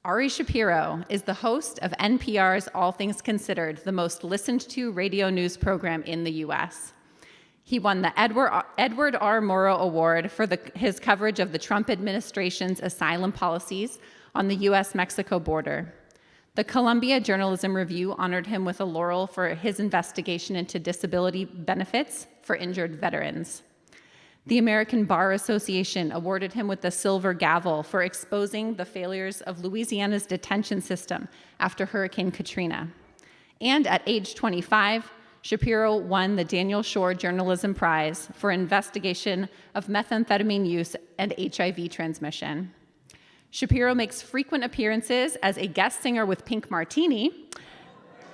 Ari Shapiro is the host of NPR's All Things Considered, the most listened to radio news program in the US. He won the Edward R. Murrow Award for his coverage of the Trump administration's asylum policies on the US-Mexico border. The Columbia Journalism Review honored him with a laurel for his investigation into disability benefits for injured veterans. The American Bar Association awarded him with the Silver Gavel for exposing the failures of Louisiana's detention system after Hurricane Katrina. And at age 25, Shapiro won the Daniel Shore Journalism Prize for investigation of methamphetamine use and HIV transmission. Shapiro makes frequent appearances as a guest singer with Pink Martini.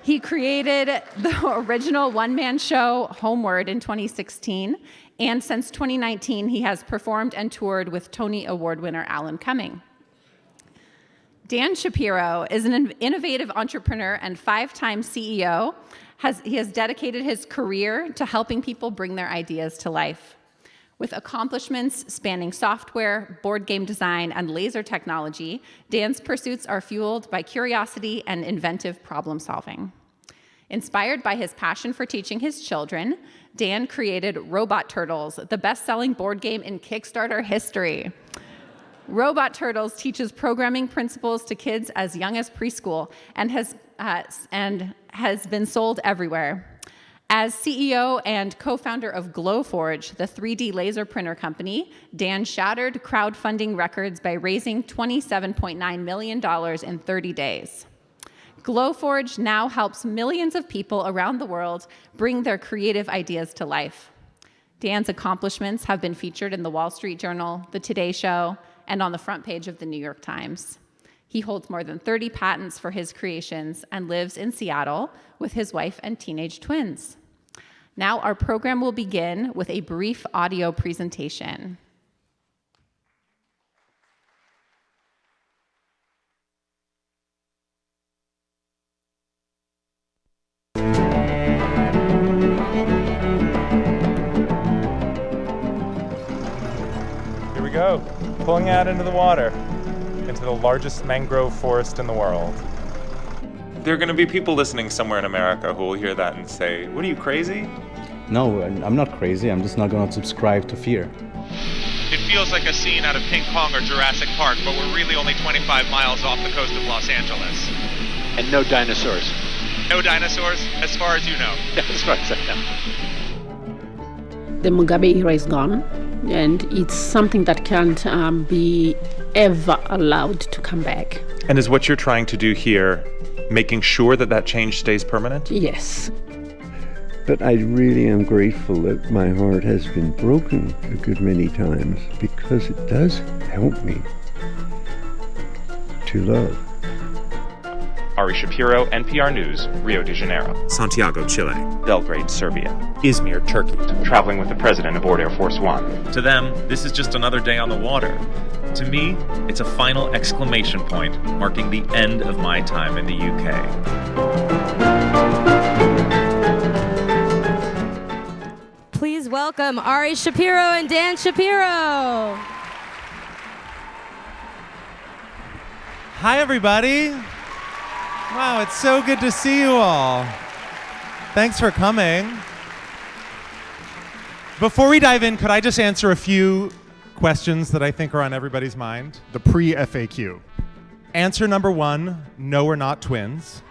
He created the original one-man show Homeward in 2016, and since 2019, he has performed and toured with Tony Award winner Alan Cumming. Dan Shapiro is an innovative entrepreneur and 5-time CEO. He has dedicated his career to helping people bring their ideas to life. With accomplishments spanning software, board game design, and laser technology, Dan's pursuits are fueled by curiosity and inventive problem solving. Inspired by his passion for teaching his children, Dan created Robot Turtles, the best-selling board game in Kickstarter history. Robot Turtles teaches programming principles to kids as young as preschool and has been sold everywhere. As CEO and co-founder of Glowforge, the 3D laser printer company, Dan shattered crowdfunding records by raising $27.9 million in 30 days. Glowforge now helps millions of people around the world bring their creative ideas to life. Dan's accomplishments have been featured in the Wall Street Journal, the Today Show, and on the front page of the New York Times. He holds more than 30 patents for his creations and lives in Seattle with his wife and teenage twins. Now our program will begin with a brief audio presentation. Here we go, pulling out into the water, into the largest mangrove forest in the world. There are going to be people listening somewhere in America who will hear that and say, "What are you, crazy?" No, I'm not crazy. I'm just not going to subscribe to fear. It feels like a scene out of King Kong or Jurassic Park, but we're really only 25 miles off the coast of Los Angeles. And no dinosaurs. No dinosaurs, as far as you know. As far as I know. The Mugabe era is gone, and it's something that can't be ever allowed to come back. And is what you're trying to do here making sure that that change stays permanent? Yes. But I really am grateful that my heart has been broken a good many times, because it does help me to love. Ari Shapiro, NPR News, Rio de Janeiro. Santiago, Chile. Belgrade, Serbia. Izmir, Turkey. Traveling with the president aboard Air Force One. To them, this is just another day on the water. To me, it's a final exclamation point marking the end of my time in the UK. Please welcome Ari Shapiro and Dan Shapiro. Hi, everybody. Wow, it's so good to see you all. Thanks for coming. Before we dive in, could I just answer a few questions that I think are on everybody's mind? The pre-FAQ. Answer number 1, no, we're not twins.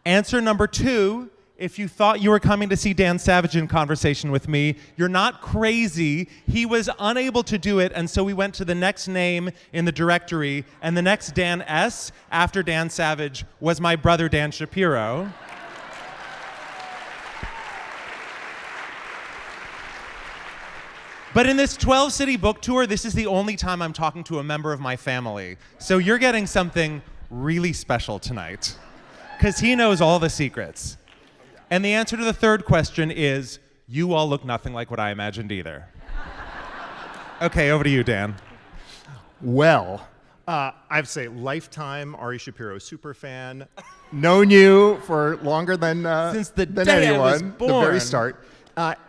Answer number 2, if you thought you were coming to see Dan Savage in conversation with me, you're not crazy. He was unable to do it, and so we went to the next name in the directory, and the next Dan S. after Dan Savage was my brother Dan Shapiro. But in this 12-city book tour, this is the only time I'm talking to a member of my family. So you're getting something really special tonight, because he knows all the secrets. And the answer to the third question is, you all look nothing like what I imagined either. Okay, over to you, Dan. Well, I have to say, lifetime Ari Shapiro superfan. Known you for longer than since the than day anyone, I was born. the very start.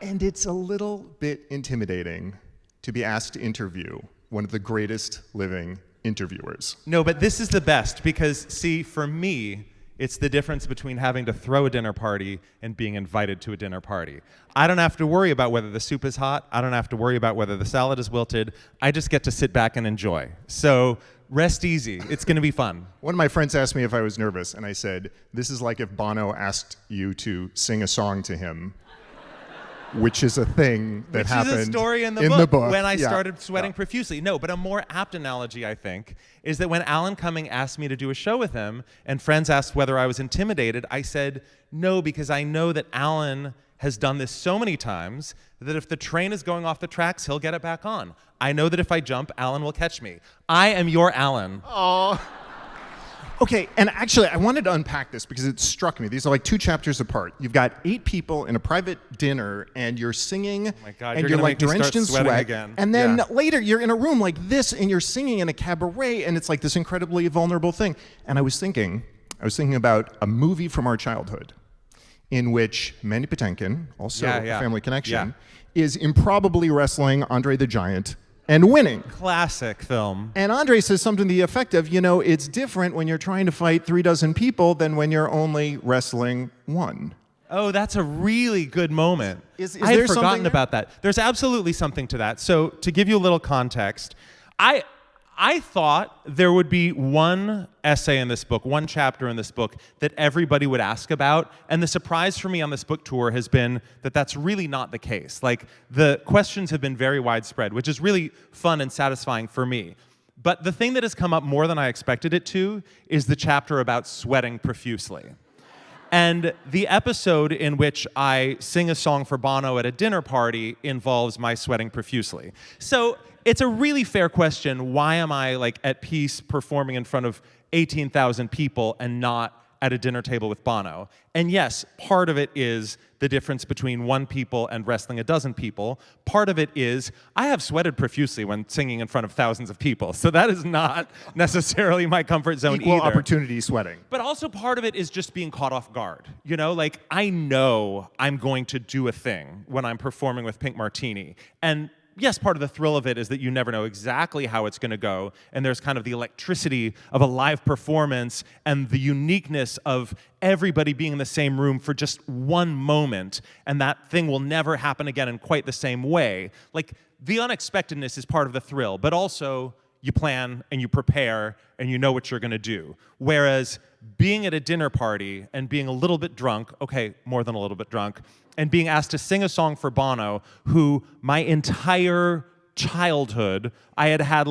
And it's a little bit intimidating to be asked to interview one of the greatest living interviewers. No, but this is the best because, see, for me, it's the difference between having to throw a dinner party and being invited to a dinner party. I don't have to worry about whether the soup is hot. I don't have to worry about whether the salad is wilted. I just get to sit back and enjoy. So rest easy. It's going to be fun. One of my friends asked me if I was nervous, and I said, this is like if Bono asked you to sing a song to him, which is a thing that happened which is a story in the book when I started sweating profusely. No, but a more apt analogy, I think, is that when Alan Cumming asked me to do a show with him and friends asked whether I was intimidated, I said no, because I know that Alan has done this so many times that if the train is going off the tracks, he'll get it back on. I know that if I jump, Alan will catch me. I am your Alan. Oh. Okay, and actually, I wanted to unpack this because it struck me. These are like 2 chapters apart. You've got 8 people in a private dinner, and you're singing, oh my God, and you're like drenched in sweat. Again. And then later, you're in a room like this, and you're singing in a cabaret, and it's like this incredibly vulnerable thing. And I was thinking about a movie from our childhood, in which Mandy Patinkin, also a Family Connection, is improbably wrestling Andre the Giant and winning. Classic film. And Andre says something to the effect of, it's different when you're trying to fight 36 people than when you're only wrestling 1. Oh, that's a really good moment. I had forgotten about that. There's absolutely something to that. So to give you a little context, I thought there would be one essay in this book, one chapter in this book that everybody would ask about. And the surprise for me on this book tour has been that that's really not the case. Like, the questions have been very widespread, which is really fun and satisfying for me. But the thing that has come up more than I expected it to is the chapter about sweating profusely. And the episode in which I sing a song for Bono at a dinner party involves my sweating profusely. So it's a really fair question. Why am I at peace performing in front of 18,000 people and not at a dinner table with Bono? And yes, part of it is the difference between 1 people and wrestling a dozen people. Part of it is I have sweated profusely when singing in front of thousands of people. So that is not necessarily my comfort zone Equal either. opportunity sweating. But also part of it is just being caught off guard. I know I'm going to do a thing when I'm performing with Pink Martini. And yes, part of the thrill of it is that you never know exactly how it's going to go, and there's kind of the electricity of a live performance and the uniqueness of everybody being in the same room for just one moment, and that thing will never happen again in quite the same way. The unexpectedness is part of the thrill, but also you plan and you prepare and you know what you're going to do. Whereas being at a dinner party and being a little bit drunk, okay, more than a little bit drunk, and being asked to sing a song for Bono, who my entire childhood, I had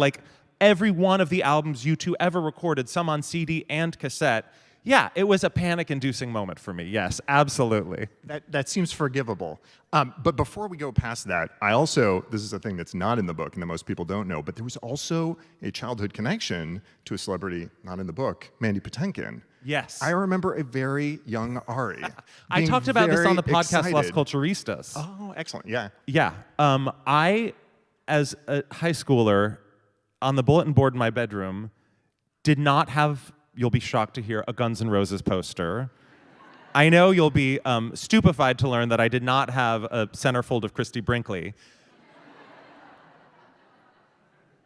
every one of the albums U2 ever recorded, some on CD and cassette. Yeah, it was a panic-inducing moment for me. Yes, absolutely. That seems forgivable. But before we go past that, this is a thing that's not in the book and that most people don't know, but there was also a childhood connection to a celebrity not in the book, Mandy Patinkin. Yes. I remember a very young Ari. I talked about this on the podcast excited. Las Culturistas. Oh, excellent. Yeah. Yeah. I, as a high schooler, on the bulletin board in my bedroom, did not have, you'll be shocked to hear, a Guns N' Roses poster. I know you'll be stupefied to learn that I did not have a centerfold of Christy Brinkley.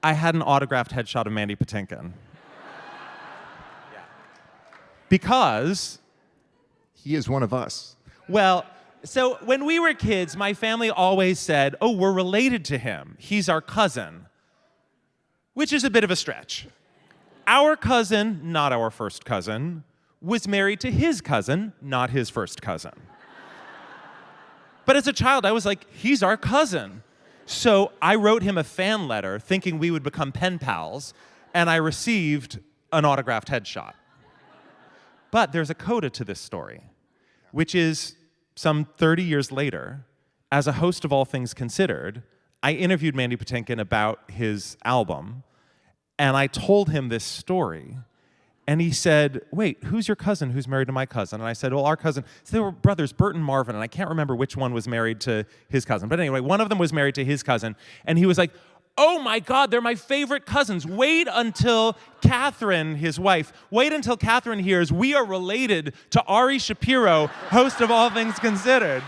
I had an autographed headshot of Mandy Patinkin. Because he is one of us. Well, so when we were kids, my family always said, oh, we're related to him. He's our cousin, which is a bit of a stretch. Our cousin, not our first cousin, was married to his cousin, not his first cousin. But as a child, I was like, he's our cousin. So I wrote him a fan letter thinking we would become pen pals, and I received an autographed headshot. But there's a coda to this story, which is some 30 years later, as a host of All Things Considered, I interviewed Mandy Patinkin about his album, and I told him this story, and he said, wait, who's your cousin who's married to my cousin? And I said, well, our cousin, so they were brothers, Bert and Marvin, and I can't remember which one was married to his cousin. But anyway, one of them was married to his cousin, and he was like, oh my God, they're my favorite cousins. Wait until Catherine, his wife, wait until Catherine hears we are related to Ari Shapiro, host of All Things Considered.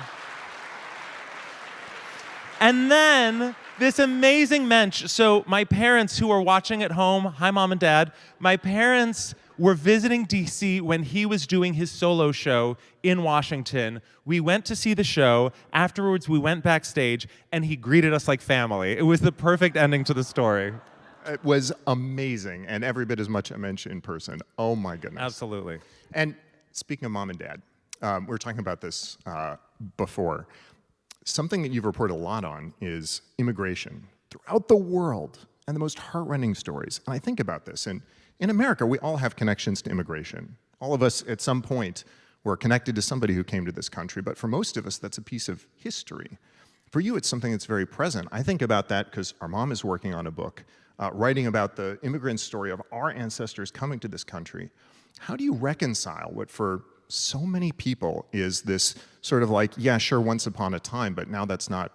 And then This amazing mensch. So my parents who are watching at home, hi Mom and Dad, my parents were visiting DC when he was doing his solo show in Washington. We went to see the show. Afterwards, we went backstage, and he greeted us like family. It was the perfect ending to the story. It was amazing, and every bit as much a mensch in person. Oh my goodness. Absolutely. And speaking of Mom and Dad, we were talking about this before. Something that you've reported a lot on is immigration throughout the world and the most heart-rending stories. And I think about this, and in America, we all have connections to immigration. All of us, at some point, were connected to somebody who came to this country, but for most of us, that's a piece of history. For you, it's something that's very present. I think about that because our mom is working on a book, writing about the immigrant story of our ancestors coming to this country. How do you reconcile what for so many people is this sort of like, yeah, sure, once upon a time, but now that's not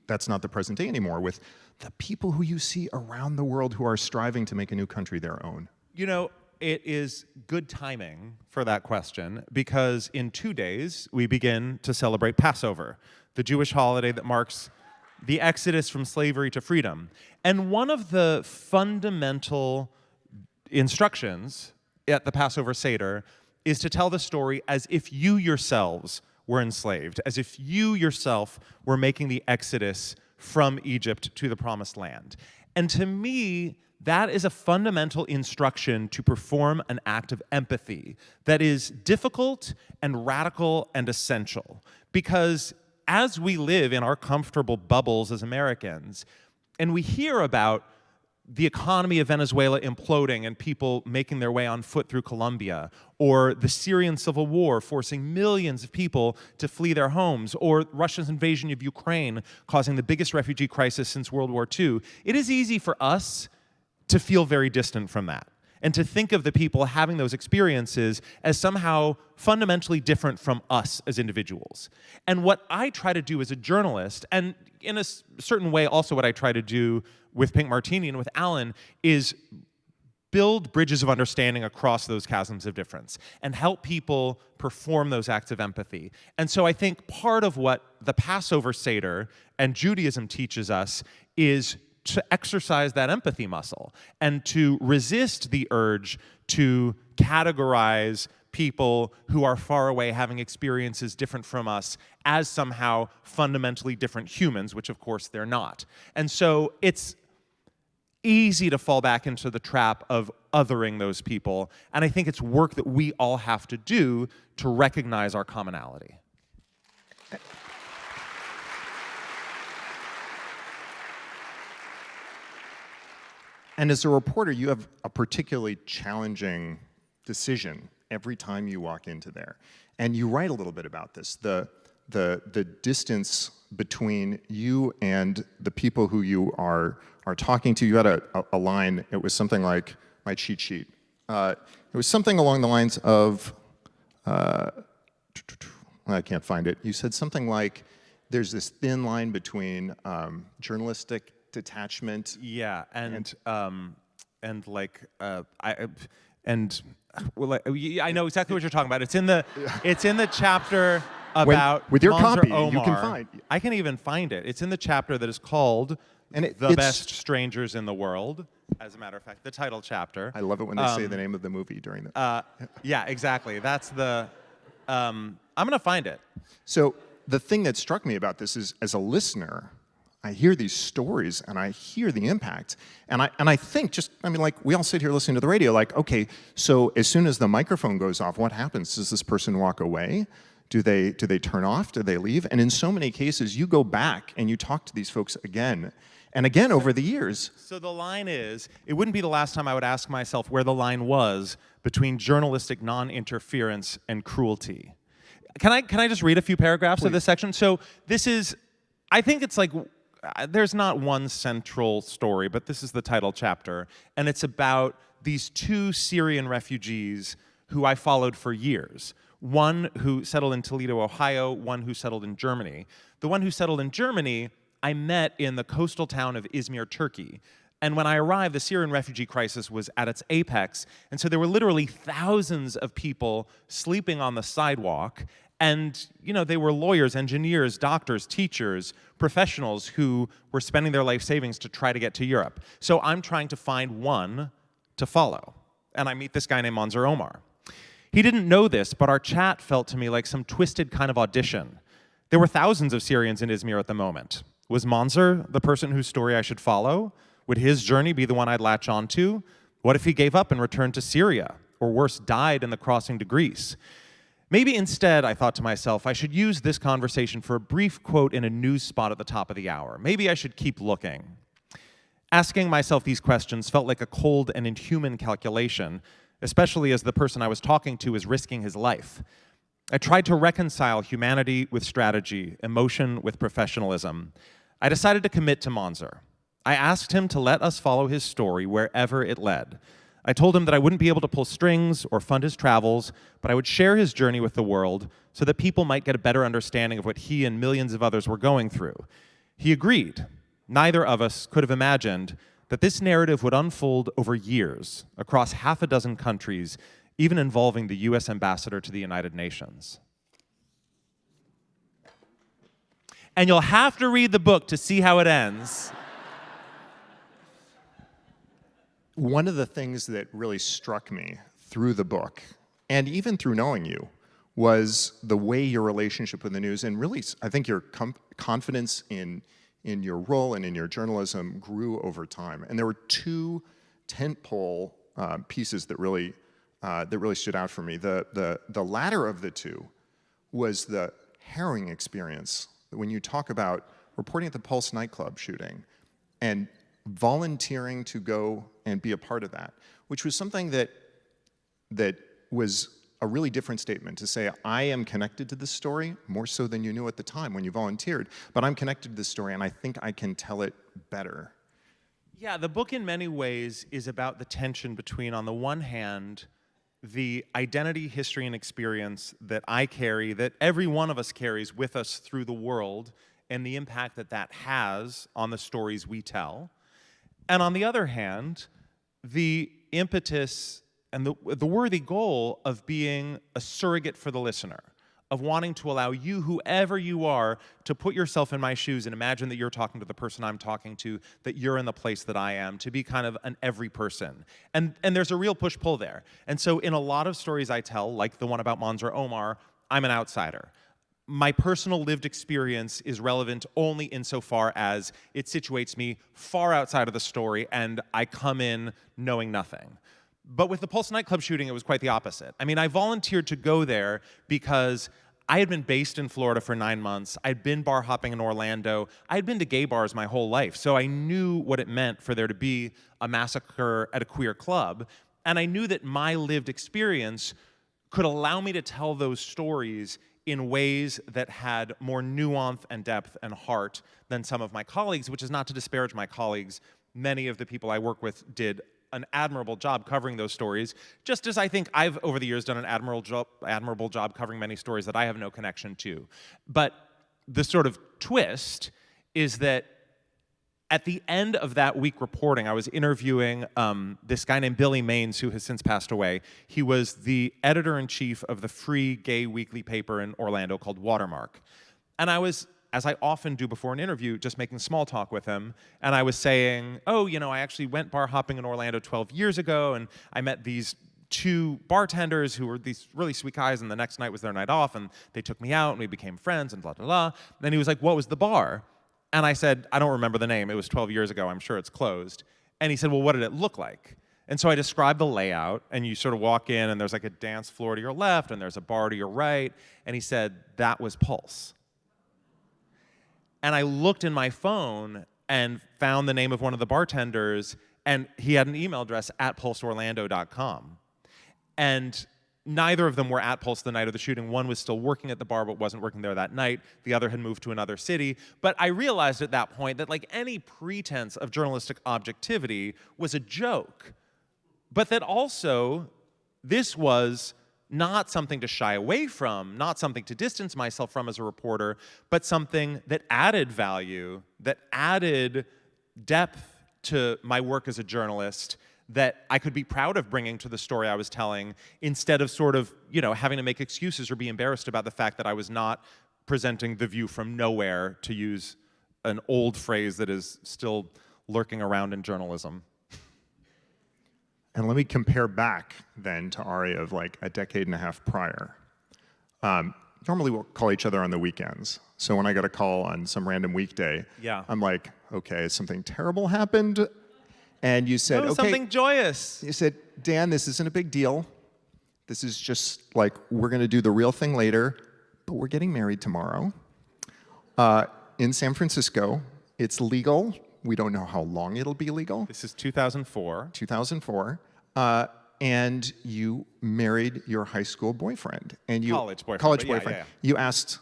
the present day anymore, with the people who you see around the world who are striving to make a new country their own? You know, it is good timing for that question because in 2 days, we begin to celebrate Passover, the Jewish holiday that marks the exodus from slavery to freedom. And one of the fundamental instructions at the Passover Seder is to tell the story as if you yourselves were enslaved, as if you yourself were making the exodus from Egypt to the Promised Land. And to me, that is a fundamental instruction to perform an act of empathy that is difficult and radical and essential. Because as we live in our comfortable bubbles as Americans, and we hear about the economy of Venezuela imploding and people making their way on foot through Colombia, or the Syrian civil war forcing millions of people to flee their homes, or Russia's invasion of Ukraine causing the biggest refugee crisis since World War II, it is easy for us to feel very distant from that and to think of the people having those experiences as somehow fundamentally different from us as individuals. And what I try to do as a journalist, and in a certain way also what I try to do with Pink Martini and with Alan, is build bridges of understanding across those chasms of difference and help people perform those acts of empathy. And so I think part of what the Passover Seder and Judaism teaches us is to exercise that empathy muscle and to resist the urge to categorize people who are far away having experiences different from us as somehow fundamentally different humans, which of course they're not. And so it's easy to fall back into the trap of othering those people, and I think it's work that we all have to do to recognize our commonality. And as a reporter, you have a particularly challenging decision every time you walk into there. And you write a little bit about this, the distance between you and the people who you are talking to. You had a line, it was something like, my cheat sheet. It was something along the lines of, I can't find it. You said something like, there's this thin line between journalistic detachment. Yeah, I know exactly what you're talking about. It's in the chapter about with your Monzer copy, Omar. you can find. I can even find it. It's in the chapter that is called "The Best Strangers in the World." As a matter of fact, the title chapter. I love it when they say the name of the movie during the. Yeah, exactly. That's the. I'm gonna find it. So the thing that struck me about this is, as a listener, I hear these stories and I hear the impact, and I think like we all sit here listening to the radio, like, okay, so as soon as the microphone goes off, what happens? Does this person walk away? Do they turn off? Do they leave? And in so many cases, you go back and you talk to these folks again and again over the years. So the line is, it wouldn't be the last time I would ask myself where the line was between journalistic non-interference and cruelty. Can I just read a few paragraphs Please. of this section? So this is, I think it's like, there's not one central story, but this is the title chapter, and it's about these two Syrian refugees who I followed for years. One who settled in Toledo, Ohio, one who settled in Germany. The one who settled in Germany, I met in the coastal town of Izmir, Turkey. And when I arrived, the Syrian refugee crisis was at its apex, and so there were literally thousands of people sleeping on the sidewalk, And, they were lawyers, engineers, doctors, teachers, professionals who were spending their life savings to try to get to Europe. So I'm trying to find one to follow. And I meet this guy named Manzur Omar. He didn't know this, but our chat felt to me like some twisted kind of audition. There were thousands of Syrians in Izmir at the moment. Was Manzur the person whose story I should follow? Would his journey be the one I'd latch onto? What if he gave up and returned to Syria? Or worse, died in the crossing to Greece? Maybe instead, I thought to myself, I should use this conversation for a brief quote in a news spot at the top of the hour. Maybe I should keep looking. Asking myself these questions felt like a cold and inhuman calculation, especially as the person I was talking to was risking his life. I tried to reconcile humanity with strategy, emotion with professionalism. I decided to commit to Manzur. I asked him to let us follow his story wherever it led. I told him that I wouldn't be able to pull strings or fund his travels, but I would share his journey with the world so that people might get a better understanding of what he and millions of others were going through. He agreed. Neither of us could have imagined that this narrative would unfold over years across half a dozen countries, even involving the US ambassador to the United Nations. And you'll have to read the book to see how it ends. One of the things that really struck me through the book, and even through knowing you, was the way your relationship with the news, and really, I think your confidence in your role and in your journalism grew over time. And there were two tentpole pieces that really stood out for me. The latter of the two was the harrowing experience when you talk about reporting at the Pulse nightclub shooting and volunteering to go and be a part of that, which was something that was a really different statement, to say, I am connected to this story more so than you knew at the time when you volunteered, but I'm connected to this story and I think I can tell it better. Yeah, the book in many ways is about the tension between, on the one hand, the identity, history, and experience that I carry, that every one of us carries with us through the world, and the impact that that has on the stories we tell. And on the other hand, the impetus and the worthy goal of being a surrogate for the listener, of wanting to allow you, whoever you are, to put yourself in my shoes and imagine that you're talking to the person I'm talking to, that you're in the place that I am, to be kind of an every person. And there's a real push-pull there. And so in a lot of stories I tell, like the one about Manzur Omar, I'm an outsider. My personal lived experience is relevant only insofar as it situates me far outside of the story and I come in knowing nothing. But with the Pulse nightclub shooting, it was quite the opposite. I mean, I volunteered to go there because I had been based in Florida for 9 months. I'd been bar hopping in Orlando. I'd been to gay bars my whole life, so I knew what it meant for there to be a massacre at a queer club. And I knew that my lived experience could allow me to tell those stories in ways that had more nuance and depth and heart than some of my colleagues, which is not to disparage my colleagues. Many of the people I work with did an admirable job covering those stories, just as I think I've, over the years, done an admirable job covering many stories that I have no connection to. But the sort of twist is that at the end of that week reporting, I was interviewing this guy named Billy Maines, who has since passed away. He was the editor-in-chief of the free gay weekly paper in Orlando called Watermark. And I was, as I often do before an interview, just making small talk with him. And I was saying, oh, I actually went bar hopping in Orlando 12 years ago, and I met these two bartenders who were these really sweet guys, and the next night was their night off, and they took me out, and we became friends, and blah, blah, blah. Then he was like, what was the bar? And I said, I don't remember the name. It was 12 years ago. I'm sure it's closed. And he said, well, what did it look like? And so I described the layout, and you sort of walk in, and there's like a dance floor to your left, and there's a bar to your right. And he said, that was Pulse. And I looked in my phone and found the name of one of the bartenders, and he had an email address at pulseorlando.com. And neither of them were at Pulse the night of the shooting. One was still working at the bar but wasn't working there that night. The other had moved to another city. But I realized at that point that like any pretense of journalistic objectivity was a joke. But that also this was not something to shy away from, not something to distance myself from as a reporter, but something that added value, that added depth to my work as a journalist, that I could be proud of bringing to the story I was telling, instead of sort of, having to make excuses or be embarrassed about the fact that I was not presenting the view from nowhere, to use an old phrase that is still lurking around in journalism. And let me compare back then to Ari of like a decade and a half prior. Normally we'll call each other on the weekends. So when I got a call on some random weekday, I'm like, okay, something terrible happened. And you said, okay. Something joyous. You said, Dan, this isn't a big deal. This is just like, we're going to do the real thing later, but we're getting married tomorrow. In San Francisco, it's legal. We don't know how long it'll be legal. This is 2004. 2004. And you married your high school boyfriend. And you college boyfriend. College boyfriend. Yeah. You asked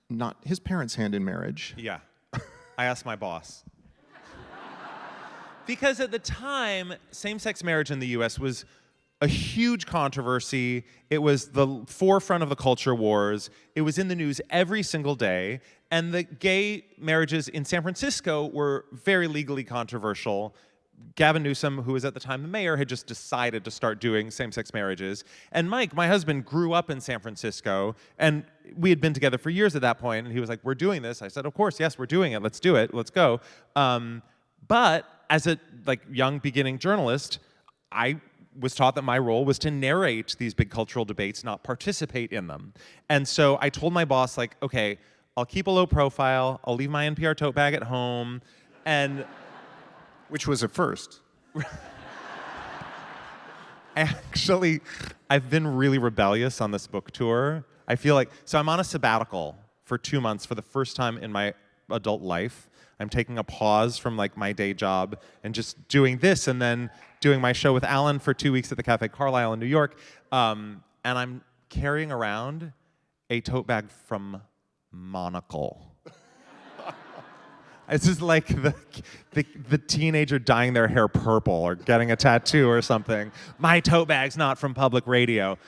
not his parents' hand in marriage. Yeah. I asked my boss. Because at the time, same-sex marriage in the US was a huge controversy. It was the forefront of the culture wars. It was in the news every single day. And the gay marriages in San Francisco were very legally controversial. Gavin Newsom, who was at the time the mayor, had just decided to start doing same-sex marriages. And Mike, my husband, grew up in San Francisco, and we had been together for years at that point, and he was like, we're doing this. I said, of course, yes, we're doing it. Let's do it. Let's go. But as a young beginning journalist, I was taught that my role was to narrate these big cultural debates, not participate in them. And so I told my boss, like, okay, I'll keep a low profile. I'll leave my NPR tote bag at home. And which was a first. Actually, I've been really rebellious on this book tour. I feel like, so I'm on a sabbatical for 2 months for the first time in my adult life. I'm taking a pause from like my day job and just doing this, and then doing my show with Alan for 2 weeks at the Cafe Carlyle in New York. And I'm carrying around a tote bag from Monocle. This is like the teenager dyeing their hair purple or getting a tattoo or something. My tote bag's not from public radio.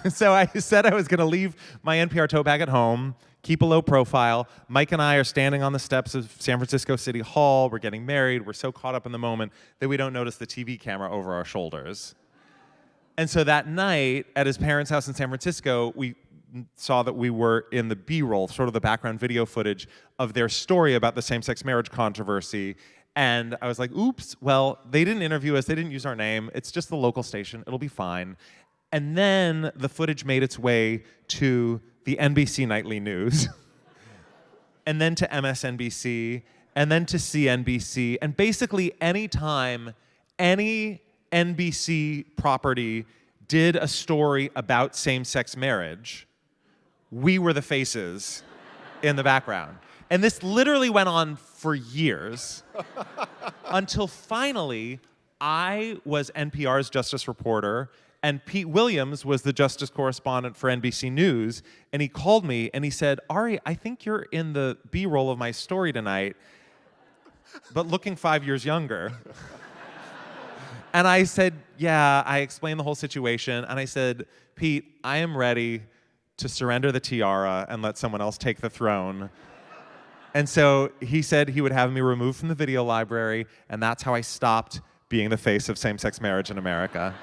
So I said I was going to leave my NPR tote bag at home, keep a low profile. Mike and I are standing on the steps of San Francisco City Hall. We're getting married. We're so caught up in the moment that we don't notice the TV camera over our shoulders. And so that night at his parents' house in San Francisco, we saw that we were in the B-roll, sort of the background video footage of their story about the same-sex marriage controversy. And I was like, oops, well, they didn't interview us. They didn't use our name. It's just the local station. It'll be fine. And then the footage made its way to the NBC Nightly News, and then to MSNBC, and then to CNBC. And basically any time any NBC property did a story about same-sex marriage, we were the faces in the background. And this literally went on for years until finally I was NPR's justice reporter and Pete Williams was the justice correspondent for NBC News. And he called me and he said, Ari, I think you're in the B-roll of my story tonight, but looking 5 years younger. And I said, yeah, I explained the whole situation. And I said, Pete, I am ready to surrender the tiara and let someone else take the throne. And so he said he would have me removed from the video library, and that's how I stopped being the face of same-sex marriage in America.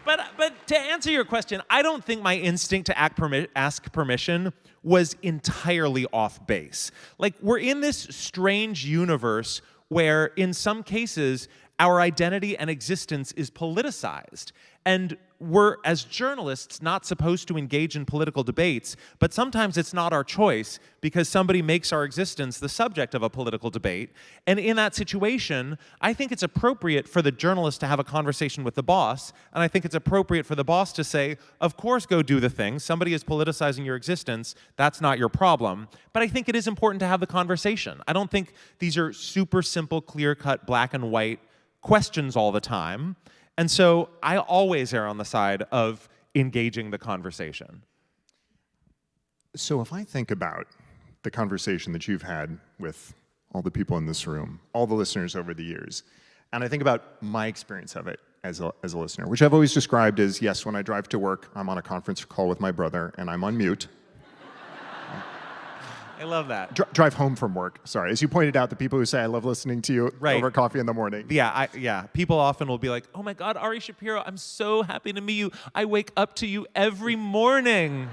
But to answer your question, I don't think my instinct to ask permission was entirely off base. Like, we're in this strange universe where, in some cases, our identity and existence is politicized. And we're, as journalists, not supposed to engage in political debates, but sometimes it's not our choice because somebody makes our existence the subject of a political debate. And in that situation, I think it's appropriate for the journalist to have a conversation with the boss, and I think it's appropriate for the boss to say, of course, go do the thing. Somebody is politicizing your existence. That's not your problem. But I think it is important to have the conversation. I don't think these are super simple, clear-cut, black and white questions all the time. And so I always err on the side of engaging the conversation. So if I think about the conversation that you've had with all the people in this room, all the listeners over the years, and I think about my experience of it as a listener, which I've always described as, yes, when I drive to work, I'm on a conference call with my brother, and I'm on mute. I love that. Drive home from work. Sorry, as you pointed out, the people who say I love listening to you over coffee in the morning. Yeah. People often will be like, "Oh my God, Ari Shapiro, I'm so happy to meet you. I wake up to you every morning."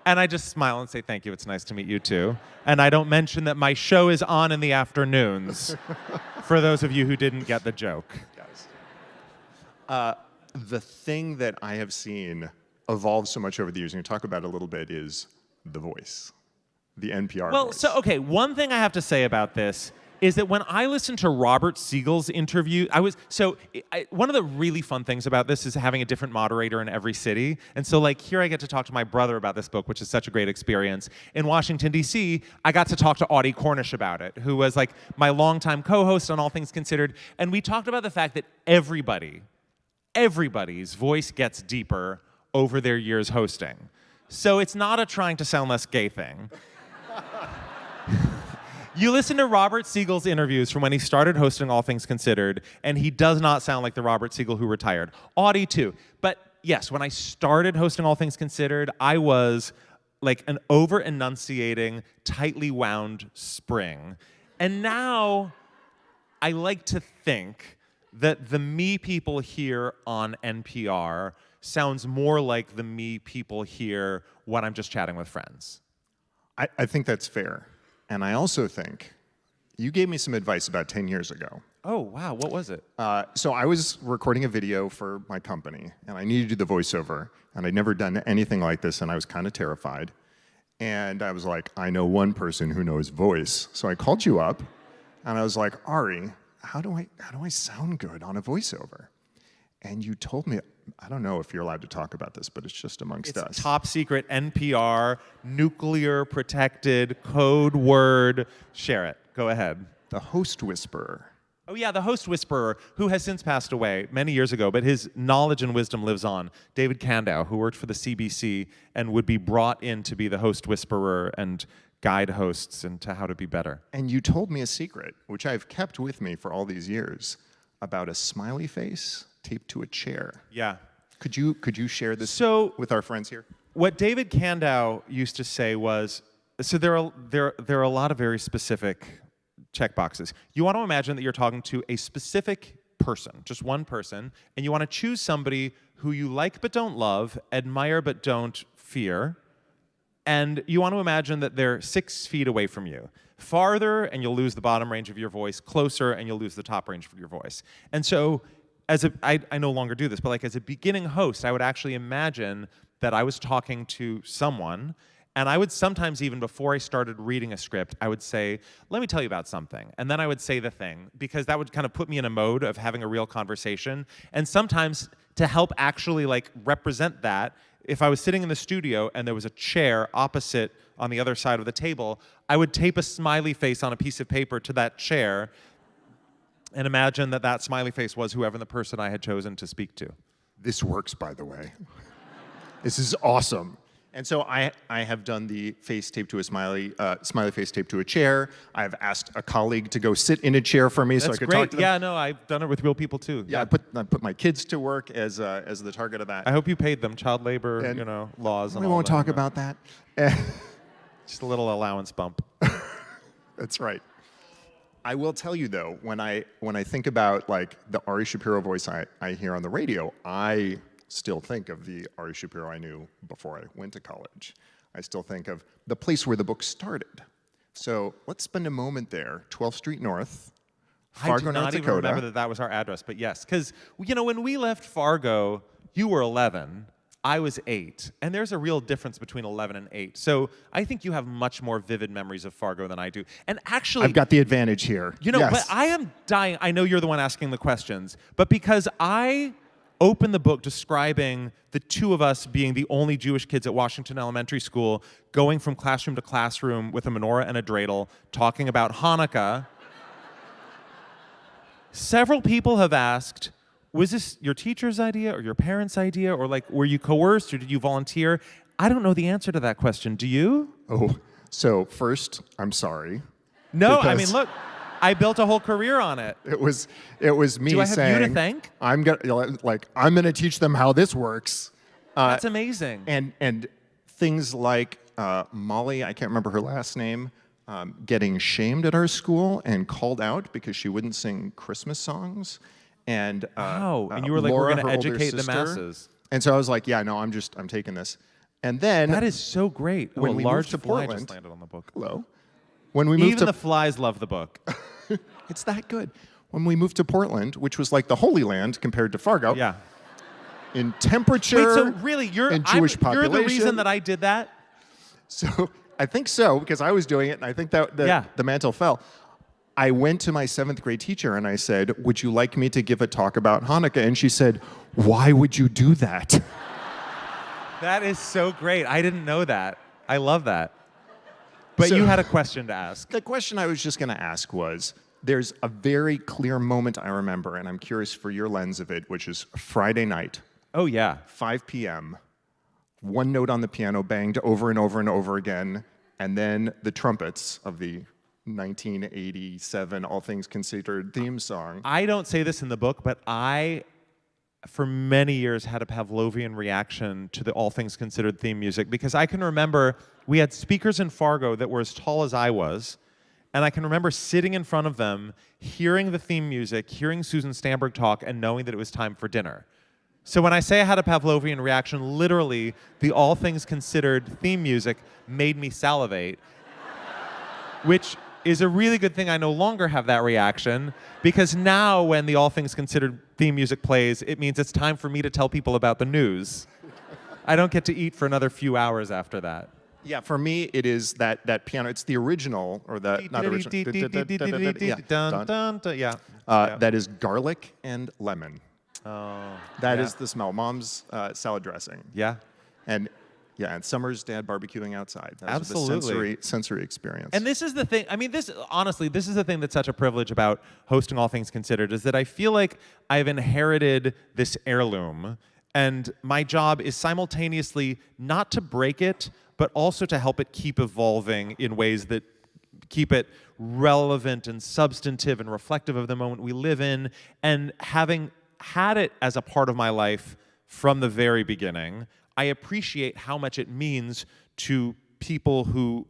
And I just smile and say, "Thank you. It's nice to meet you too." And I don't mention that my show is on in the afternoons. For those of you who didn't get the joke. The thing that I have seen evolve so much over the years, and you talk about it a little bit, is the voice, the NPR voice. One thing I have to say about this is that when I listened to Robert Siegel's interview, one of the really fun things about this is having a different moderator in every city. And so here I get to talk to my brother about this book, which is such a great experience. In Washington, D.C., I got to talk to Audie Cornish about it, who was my longtime co-host on All Things Considered. And we talked about the fact that everybody's voice gets deeper over their years hosting. So it's not a trying to sound less gay thing. You listen to Robert Siegel's interviews from when he started hosting All Things Considered, and he does not sound like the Robert Siegel who retired. Audie too. But yes, when I started hosting All Things Considered, I was like an over-enunciating, tightly wound spring. And now I like to think that the me people here on NPR sounds more like the me people here when I'm just chatting with friends. I think that's fair. And I also think you gave me some advice about 10 years ago. Oh, wow. What was it? So I was recording a video for my company, and I needed to do the voiceover, and I'd never done anything like this, and I was kind of terrified. And I was like, I know one person who knows voice. So I called you up, and I was like, Ari, how do I sound good on a voiceover? And you told me, I don't know if you're allowed to talk about this, but it's just amongst us. It's top secret NPR, nuclear protected code word. Share it. Go ahead. The host whisperer. Oh yeah, the host whisperer, who has since passed away many years ago, but his knowledge and wisdom lives on. David Kandow, who worked for the CBC and would be brought in to be the host whisperer and guide hosts into how to be better. And you told me a secret, which I've kept with me for all these years, about a smiley face taped to a chair. Yeah. Could you share this with our friends here? What David Kandow used to say was, so there are a lot of very specific checkboxes. You want to imagine that you're talking to a specific person, just one person, and you want to choose somebody who you like but don't love, admire but don't fear, and you want to imagine that they're 6 feet away from you. Farther, and you'll lose the bottom range of your voice. Closer, and you'll lose the top range of your voice. And so, I no longer do this, but as a beginning host, I would actually imagine that I was talking to someone, and I would sometimes, even before I started reading a script, I would say, let me tell you about something. And then I would say the thing, because that would kind of put me in a mode of having a real conversation. And sometimes, to help actually represent that, if I was sitting in the studio and there was a chair opposite on the other side of the table, I would tape a smiley face on a piece of paper to that chair and imagine that that smiley face was whoever the person I had chosen to speak to. This works, by the way. This is awesome. And so I have done the face taped to a smiley face taped to a chair. I've asked a colleague to go sit in a chair for me so I could talk to them. Yeah, no, I've done it with real people too. Yeah, I put my kids to work as the target of that. I hope you paid them child labor, laws. And we won't talk about that. Just a little allowance bump. That's right. I will tell you though, when I think about the Ari Shapiro voice I hear on the radio, I still think of the Ari Shapiro I knew before I went to college. I still think of the place where the book started. So let's spend a moment there, 12th Street North, Fargo, North Dakota. I do not even remember that was our address, but yes, because when we left Fargo, you were 11. I was 8, and there's a real difference between 11 and 8. So I think you have much more vivid memories of Fargo than I do. And actually, I've got the advantage here. Yes. But I am dying. I know you're the one asking the questions, but because I opened the book describing the two of us being the only Jewish kids at Washington Elementary School, going from classroom to classroom with a menorah and a dreidel, talking about Hanukkah. Several people have asked, was this your teacher's idea or your parents' idea, or were you coerced or did you volunteer? I don't know the answer to that question. Do you? Oh, so first, I'm sorry. No, I mean, look, I built a whole career on it. It was me saying, do I have you to thank? I'm gonna teach them how this works. That's amazing. And things like Molly, I can't remember her last name, getting shamed at our school and called out because she wouldn't sing Christmas songs. And and you were like, Laura, we're going to her older educate the sister. masses. And so I was like, yeah, no, I'm taking this. And then That is so great. when a we large moved to fly Portland, just landed on the book. hello. When we moved Even to the flies love the book. it's that good. When we moved to Portland, which was like the Holy Land compared to Fargo. Yeah. In temperature. Wait, so really, and Jewish population. you're the reason that I did that? So I think so, because I was doing it, and I think that the mantle fell. I went to my 7th grade teacher and I said, would you like me to give a talk about Hanukkah? And she said, why would you do that? That is so great. I didn't know that. I love that. But So- you had a question to ask. The question I was just going to ask was, there's a very clear moment I remember, and I'm curious for your lens of it, which is Friday night. Oh, yeah. 5 p.m. One note on the piano banged over and over and over again, and then the trumpets of the 1987 All Things Considered theme song. I don't say this in the book, but I, for many years, had a Pavlovian reaction to the All Things Considered theme music, because I can remember we had speakers in Fargo that were as tall as I was, and I can remember sitting in front of them, hearing the theme music, hearing Susan Stamberg talk, and knowing that it was time for dinner. So when I say I had a Pavlovian reaction, literally, the All Things Considered theme music made me salivate, which is a really good thing I no longer have that reaction, because now when the All Things Considered theme music plays, it means it's time for me to tell people about the news. I don't get to eat for another few hours after that. Yeah, for me, it is that piano. It's the original, or the, not original. Yeah. That is garlic and lemon. Oh. That is the smell. Mom's salad dressing. Yeah. And Summer's dad barbecuing outside. That was Absolutely. the sensory experience. And this is the thing, I mean, this is the thing that's such a privilege about hosting All Things Considered, is that I feel like I've inherited this heirloom, and my job is simultaneously not to break it, but also to help it keep evolving in ways that keep it relevant and substantive and reflective of the moment we live in. And having had it as a part of my life from the very beginning, I appreciate how much it means to people who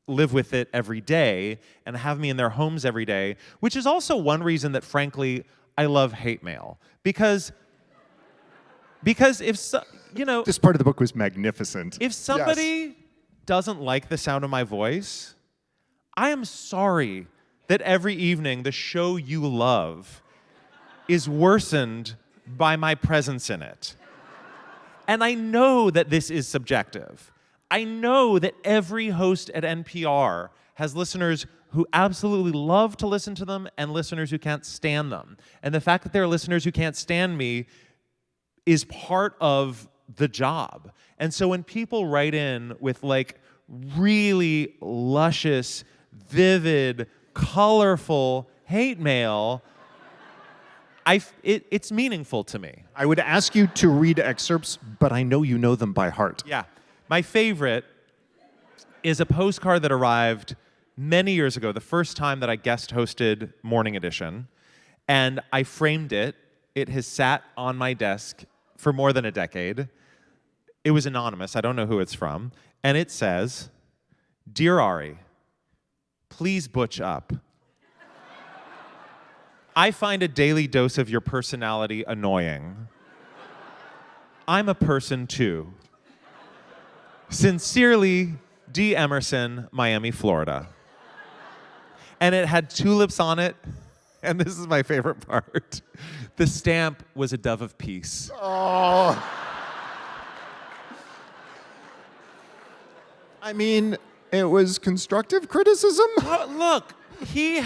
live with it every day and have me in their homes every day, which is also one reason that, frankly, I love hate mail. Because if, this part of the book was magnificent. If somebody doesn't like the sound of my voice, I am sorry that every evening the show you love is worsened by my presence in it. And I know that this is subjective. I know that every host at NPR has listeners who absolutely love to listen to them and listeners who can't stand them. And the fact that there are listeners who can't stand me is part of the job. And so when people write in with like really luscious, vivid, colorful hate mail, it's meaningful to me. I would ask you to read excerpts, but I know you know them by heart. Yeah. My favorite is a postcard that arrived many years ago, the first time that I guest hosted Morning Edition, and I framed it. It has sat on my desk for more than a decade. It was anonymous. I don't know who it's from. And it says, "Dear Ari, please butch up. I find a daily dose of your personality annoying. I'm a person too. Sincerely, D. Emerson, Miami, Florida." And it had tulips on it, and this is my favorite part. The stamp was a dove of peace. Oh. I mean, it was constructive criticism? Look, he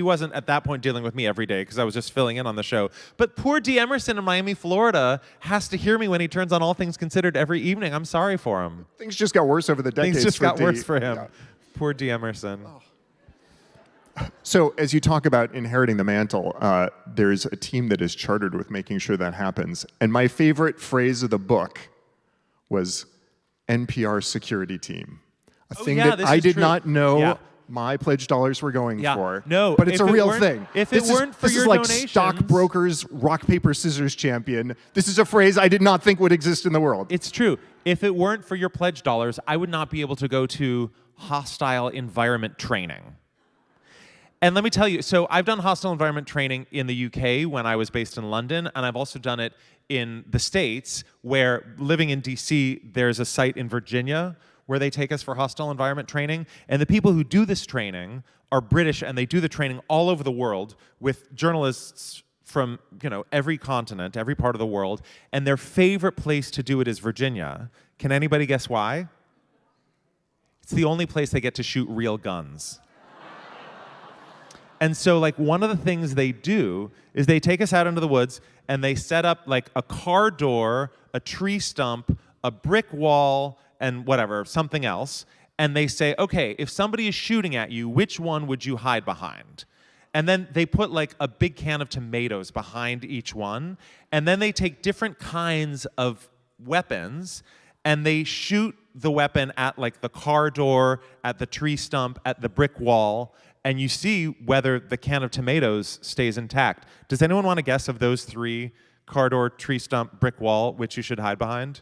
wasn't at that point dealing with me every day because I was just filling in on the show. But poor D. Emerson in Miami, Florida has to hear me when he turns on All Things Considered every evening. I'm sorry for him. Things just got worse over the decades. Things just got worse for him. Yeah. Poor D. Emerson. Oh. So as you talk about inheriting the mantle, there's a team that is chartered with making sure that happens. And my favorite phrase of the book was NPR security team. A thing that I did not know my pledge dollars were going for. No, but it's a if it real weren't- thing. if it weren't for this your is like donations- stockbrokers, rock, paper, scissors champion. This is a phrase I did not think would exist in the world. It's true. If it weren't for your pledge dollars, I would not be able to go to hostile environment training. And let me tell you, so I've done hostile environment training in the UK when I was based in London, and I've also done it in the States, where living in DC, there's a site in Virginia where they take us for hostile environment training. And the people who do this training are British, and they do the training all over the world with journalists from every continent, every part of the world, and their favorite place to do it is Virginia. Can anybody guess why? It's the only place they get to shoot real guns. And so one of the things they do is they take us out into the woods and they set up like a car door, a tree stump, a brick wall, and whatever, something else. And they say, okay, if somebody is shooting at you, which one would you hide behind? And then they put like a big can of tomatoes behind each one. And then they take different kinds of weapons and they shoot the weapon at like the car door, at the tree stump, at the brick wall, and you see whether the can of tomatoes stays intact. Does anyone want to guess of those three, car door, tree stump, brick wall, which you should hide behind?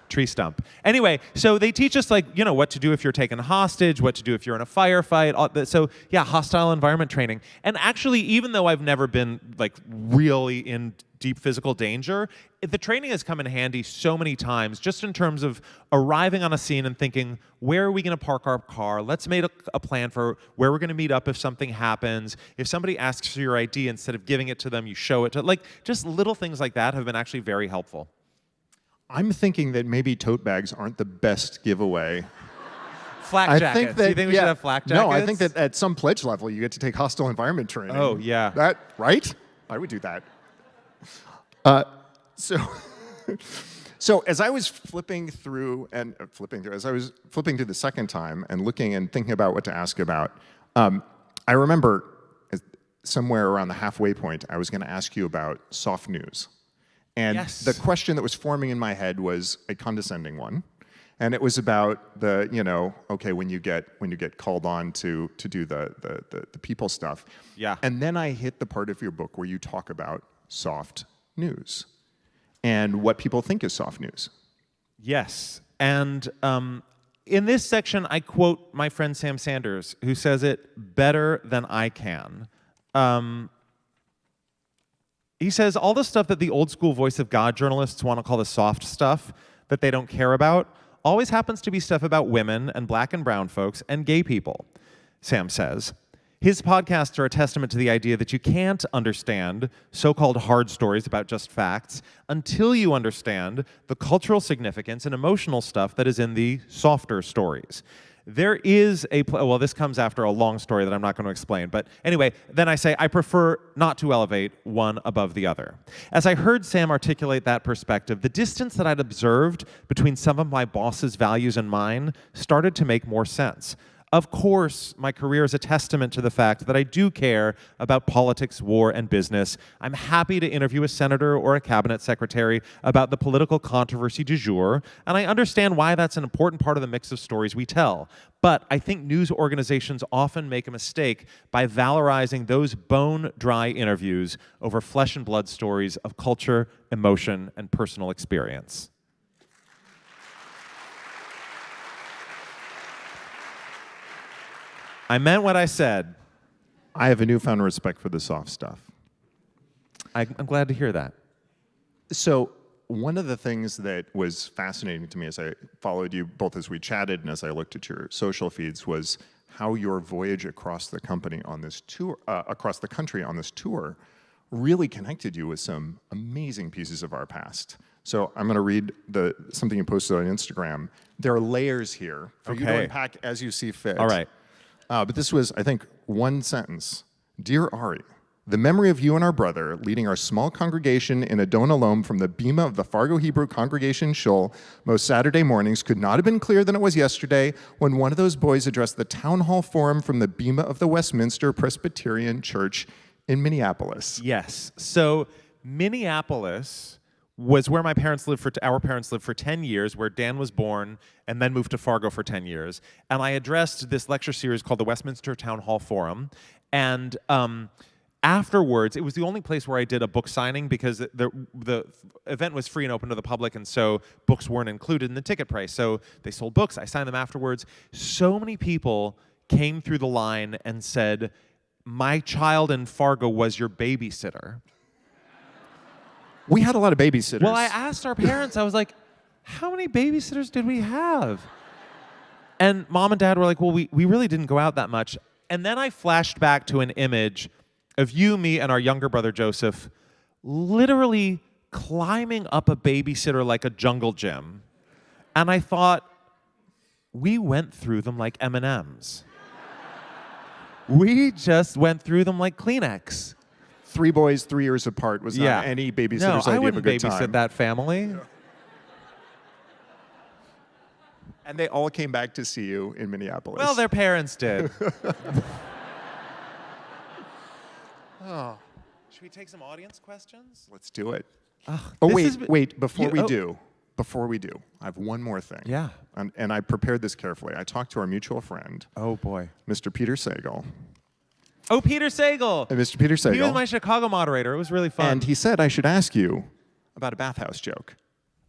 Tree stump. Anyway, so they teach us what to do if you're taken hostage, what to do if you're in a firefight. So yeah, hostile environment training. And actually, even though I've never been really in deep physical danger, the training has come in handy so many times, just in terms of arriving on a scene and thinking, where are we going to park our car? Let's make a plan for where we're going to meet up if something happens. If somebody asks for your ID, instead of giving it to them, you show it to, just little things like that have been actually very helpful. I'm thinking that maybe tote bags aren't the best giveaway. Flak jackets. Do you think we should have flak jackets? No, I think that at some pledge level, you get to take hostile environment training. Oh, yeah. That, right? I would do that. So as I was flipping through the second time and looking and thinking about what to ask about, I remember somewhere around the halfway point, I was going to ask you about soft news. And yes. The question that was forming in my head was a condescending one. And it was about okay, when you get called on to do the people stuff. Yeah. And then I hit the part of your book where you talk about soft news and what people think is soft news. Yes. And in this section, I quote my friend Sam Sanders, who says it better than I can. He says, all the stuff that the old school voice of God journalists want to call the soft stuff that they don't care about always happens to be stuff about women and black and brown folks and gay people, Sam says. His podcasts are a testament to the idea that you can't understand so-called hard stories about just facts until you understand the cultural significance and emotional stuff that is in the softer stories. There is well, this comes after a long story that I'm not going to explain. But anyway, then I say I prefer not to elevate one above the other. As I heard Sam articulate that perspective, the distance that I'd observed between some of my boss's values and mine started to make more sense. Of course, my career is a testament to the fact that I do care about politics, war, and business. I'm happy to interview a senator or a cabinet secretary about the political controversy du jour, and I understand why that's an important part of the mix of stories we tell. But I think news organizations often make a mistake by valorizing those bone-dry interviews over flesh and blood stories of culture, emotion, and personal experience. I meant what I said. I have a newfound respect for the soft stuff. I'm glad to hear that. So one of the things that was fascinating to me as I followed you, both as we chatted and as I looked at your social feeds, was how your voyage across the company on this tour, across the country on this tour, really connected you with some amazing pieces of our past. So I'm going to read something you posted on Instagram. There are layers here for you to unpack as you see fit. All right. But this was, I think, one sentence. Dear Ari, the memory of you and our brother leading our small congregation in Adon Alom from the bima of the Fargo Hebrew Congregation Shul most Saturday mornings could not have been clearer than it was yesterday when one of those boys addressed the town hall forum from the bima of the Westminster Presbyterian Church in Minneapolis. Yes. So Minneapolis was where our parents lived for 10 years, where Dan was born, and then moved to Fargo for 10 years. And I addressed this lecture series called the Westminster Town Hall Forum. And afterwards, it was the only place where I did a book signing because the event was free and open to the public, and so books weren't included in the ticket price. So they sold books. I signed them afterwards. So many people came through the line and said, "My child in Fargo was your babysitter." We had a lot of babysitters. Well, I asked our parents, I was like, how many babysitters did we have? And Mom and Dad were like, well, we really didn't go out that much. And then I flashed back to an image of you, me, and our younger brother, Joseph, literally climbing up a babysitter like a jungle gym. And I thought, we went through them like M&Ms. We just went through them like Kleenex. 3 boys, 3 years apart was not any babysitter's idea of a good time. I wouldn't babysit that family. And they all came back to see you in Minneapolis. Well, their parents did. Should we take some audience questions? Let's do it. Wait. Before we do, I have one more thing. Yeah. And I prepared this carefully. I talked to our mutual friend. Oh, boy. Mr. Peter Sagal. Oh, Peter Sagal. Mr. Peter Sagal. He was my Chicago moderator. It was really fun. And he said I should ask you about a bathhouse joke.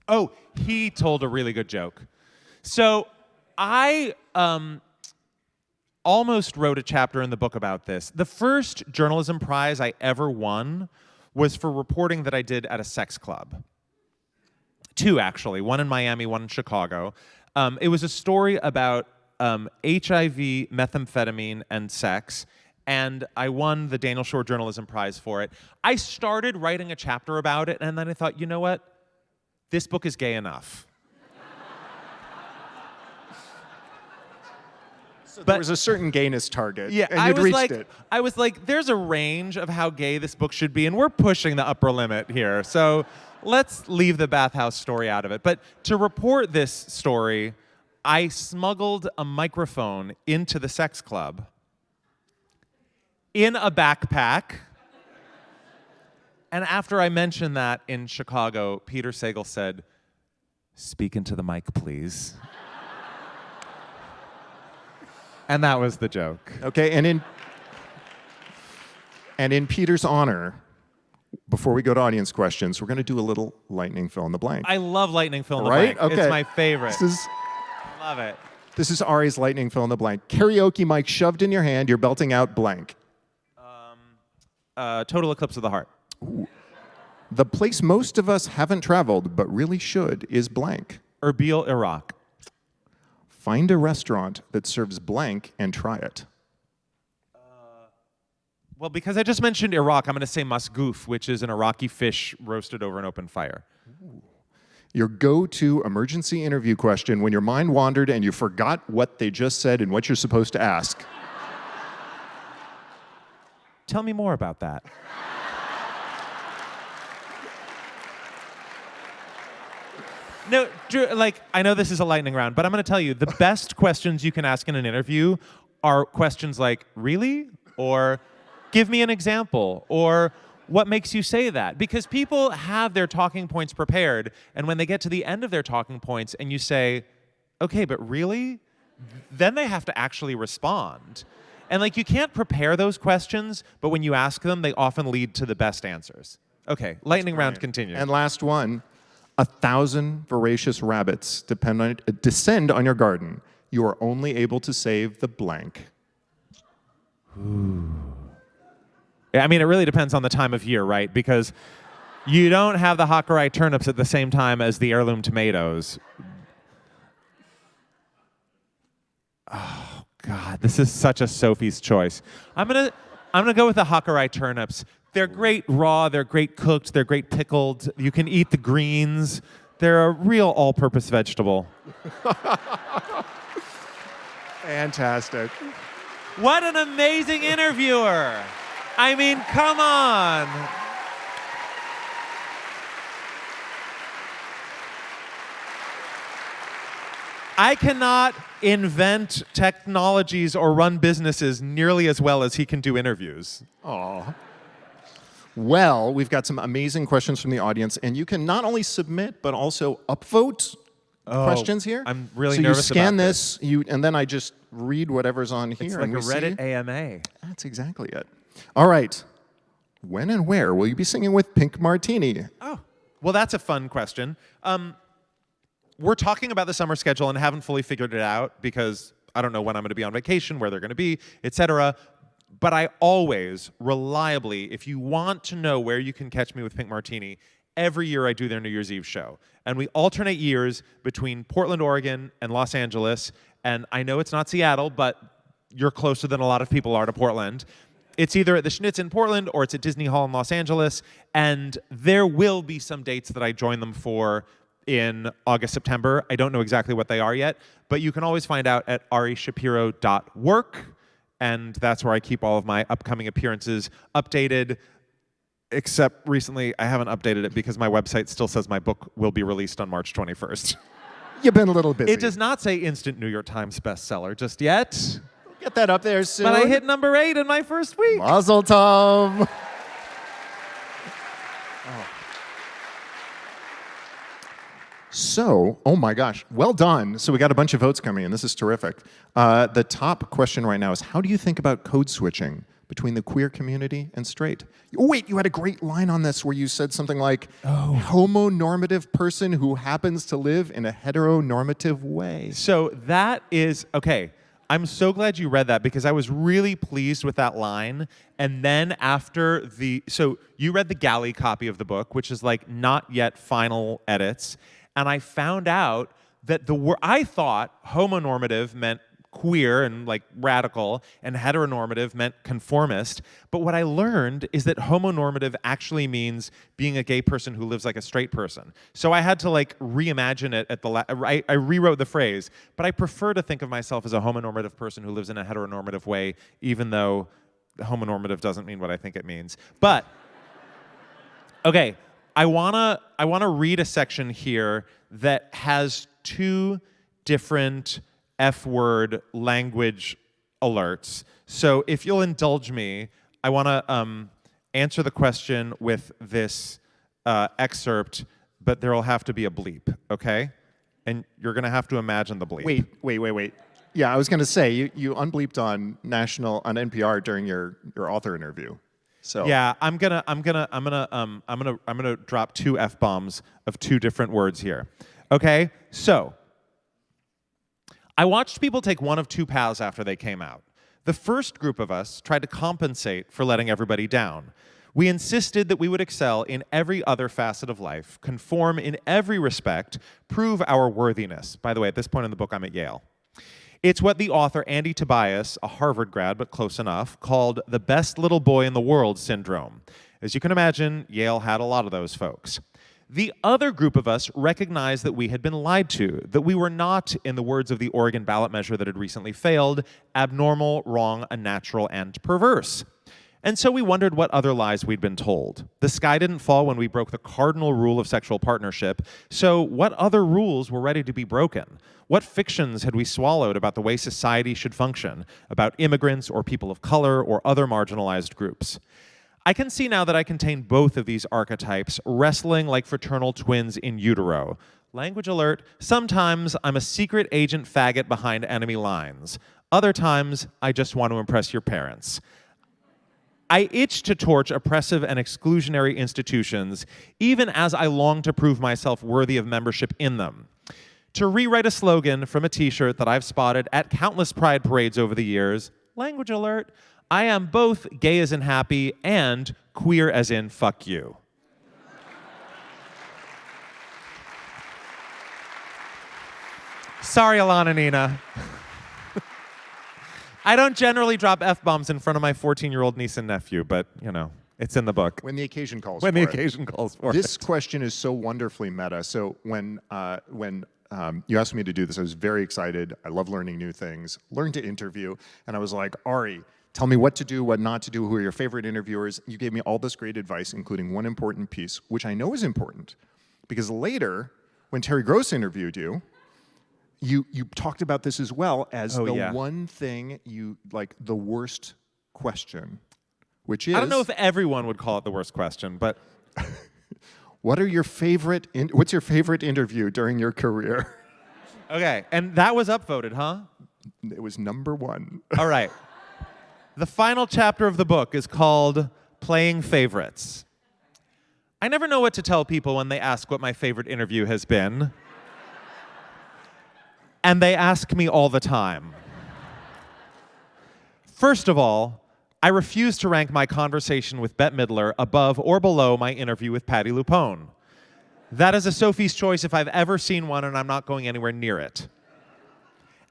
Oh, he told a really good joke. So I almost wrote a chapter in the book about this. The first journalism prize I ever won was for reporting that I did at a sex club. 2, actually. One in Miami, one in Chicago. It was a story about HIV, methamphetamine, and sex. And I won the Daniel Shore Journalism Prize for it. I started writing a chapter about it, and then I thought, you know what? This book is gay enough. So there was a certain gayness target, yeah, and you'd reached it. I was like, there's a range of how gay this book should be, and we're pushing the upper limit here. So let's leave the bathhouse story out of it. But to report this story, I smuggled a microphone into the sex club in a backpack. And after I mentioned that in Chicago, Peter Sagal said, "Speak into the mic, please." And that was the joke. Okay, and in Peter's honor, before we go to audience questions, we're going to do a little lightning fill in the blank. I love lightning fill in the right? blank. Okay. It's my favorite. Love it. This is Ari's lightning fill in the blank. Karaoke mic shoved in your hand, you're belting out blank. Total Eclipse of the Heart. Ooh. The place most of us haven't traveled, but really should, is blank. Erbil, Iraq. Find a restaurant that serves blank and try it. Well, because I just mentioned Iraq, I'm going to say masgoof, which is an Iraqi fish roasted over an open fire. Ooh. Your go-to emergency interview question when your mind wandered and you forgot what they just said and what you're supposed to ask. Tell me more about that. No, Drew, like, I know this is a lightning round, but I'm going to tell you, the best questions you can ask in an interview are questions like, really? Or, give me an example. Or, what makes you say that? Because people have their talking points prepared, and when they get to the end of their talking points and you say, okay, but really? Then they have to actually respond. And like, you can't prepare those questions, but when you ask them, they often lead to the best answers. Okay, lightning round continue. And last one, 1,000 voracious rabbits descend on your garden. You are only able to save the blank. Ooh. I mean, it really depends on the time of year, right? Because you don't have the Hakurei turnips at the same time as the heirloom tomatoes. Oh, God, this is such a Sophie's choice. I'm gonna go with the Hakurei turnips. They're great raw, they're great cooked, they're great pickled. You can eat the greens. They're a real all-purpose vegetable. Fantastic. What an amazing interviewer. I mean, come on. I cannot invent technologies or run businesses nearly as well as he can do interviews. Aw. Well, we've got some amazing questions from the audience, and you can not only submit but also upvote questions here. I'm really so nervous you scan about this, and then I just read whatever's on here. It's like and a we Reddit see. AMA. That's exactly it. All right. When and where will you be singing with Pink Martini? Oh, well, that's a fun question. We're talking about the summer schedule and haven't fully figured it out because I don't know when I'm going to be on vacation, where they're going to be, etc. But I always, reliably, if you want to know where you can catch me with Pink Martini, every year I do their New Year's Eve show. And we alternate years between Portland, Oregon, and Los Angeles. And I know it's not Seattle, but you're closer than a lot of people are to Portland. It's either at the Schnitz in Portland or it's at Disney Hall in Los Angeles. And there will be some dates that I join them for in August, September. I don't know exactly what they are yet, but you can always find out at arishapiro.work. And that's where I keep all of my upcoming appearances updated. Except recently, I haven't updated it because my website still says my book will be released on March 21st. You've been a little busy. It does not say instant New York Times bestseller just yet. Get that up there soon. But I hit number 8 in my first week. Mazel tov. So, oh my gosh, well done. So we got a bunch of votes coming in. This is terrific. The top question right now is, how do you think about code switching between the queer community and straight? Oh, wait, you had a great line on this where you said something like, homonormative person who happens to live in a heteronormative way. So that is, okay, I'm so glad you read that because I was really pleased with that line. And then after so you read the galley copy of the book, which is like not yet final edits. And I found out that I thought homonormative meant queer and like radical, and heteronormative meant conformist. But what I learned is that homonormative actually means being a gay person who lives like a straight person. So I had to like reimagine it at I rewrote the phrase, but I prefer to think of myself as a homonormative person who lives in a heteronormative way, even though homonormative doesn't mean what I think it means. But okay, I wanna read a section here that has 2 different F-word language alerts. So if you'll indulge me, I want to answer the question with this excerpt, but there will have to be a bleep, okay? And you're going to have to imagine the bleep. Wait. Yeah, I was going to say, you unbleeped on NPR during your author interview. So yeah, I'm gonna drop 2 F-bombs of 2 different words here. Okay, so I watched people take one of 2 paths after they came out. The first group of us tried to compensate for letting everybody down. We insisted that we would excel in every other facet of life, conform in every respect, prove our worthiness. By the way, at this point in the book, I'm at Yale. It's what the author Andy Tobias, a Harvard grad, but close enough, called the best little boy in the world syndrome. As you can imagine, Yale had a lot of those folks. The other group of us recognized that we had been lied to, that we were not, in the words of the Oregon ballot measure that had recently failed, abnormal, wrong, unnatural, and perverse. And so we wondered what other lies we'd been told. The sky didn't fall when we broke the cardinal rule of sexual partnership, so what other rules were ready to be broken? What fictions had we swallowed about the way society should function, about immigrants or people of color or other marginalized groups? I can see now that I contain both of these archetypes wrestling like fraternal twins in utero. Language alert, sometimes I'm a secret agent faggot behind enemy lines. Other times, I just want to impress your parents. I itch to torch oppressive and exclusionary institutions, even as I long to prove myself worthy of membership in them. To rewrite a slogan from a t-shirt that I've spotted at countless pride parades over the years, language alert, I am both gay as in happy and queer as in fuck you. Sorry, Alana Nina. I don't generally drop F-bombs in front of my 14-year-old niece and nephew, but, you know, it's in the book. When the occasion calls for it. This question is so wonderfully meta. So when you asked me to do this, I was very excited. I love learning new things, learned to interview, and I was like, Ari, tell me what to do, what not to do, who are your favorite interviewers. You gave me all this great advice, including one important piece, which I know is important, because later, when Terry Gross interviewed you, you talked about this as well as one thing the worst question, which is... I don't know if everyone would call it the worst question, but... What's your favorite interview during your career? Okay, and that was upvoted, huh? It was number 1. All right. The final chapter of the book is called Playing Favorites. I never know what to tell people when they ask what my favorite interview has been. And they ask me all the time. First of all, I refuse to rank my conversation with Bette Midler above or below my interview with Patti LuPone. That is a Sophie's choice if I've ever seen one, and I'm not going anywhere near it.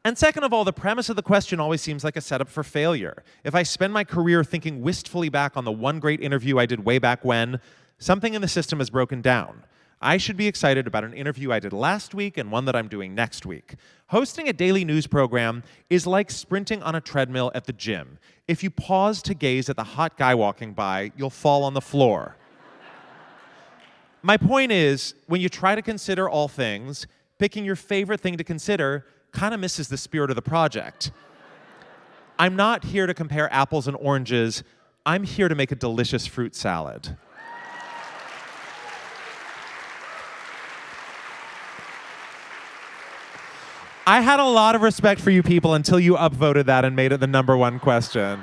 And second of all, the premise of the question always seems like a setup for failure. If I spend my career thinking wistfully back on the one great interview I did way back when, something in the system has broken down. I should be excited about an interview I did last week and one that I'm doing next week. Hosting a daily news program is like sprinting on a treadmill at the gym. If you pause to gaze at the hot guy walking by, you'll fall on the floor. My point is, when you try to consider all things, picking your favorite thing to consider kind of misses the spirit of the project. I'm not here to compare apples and oranges. I'm here to make a delicious fruit salad. I had a lot of respect for you people until you upvoted that and made it the number 1 question.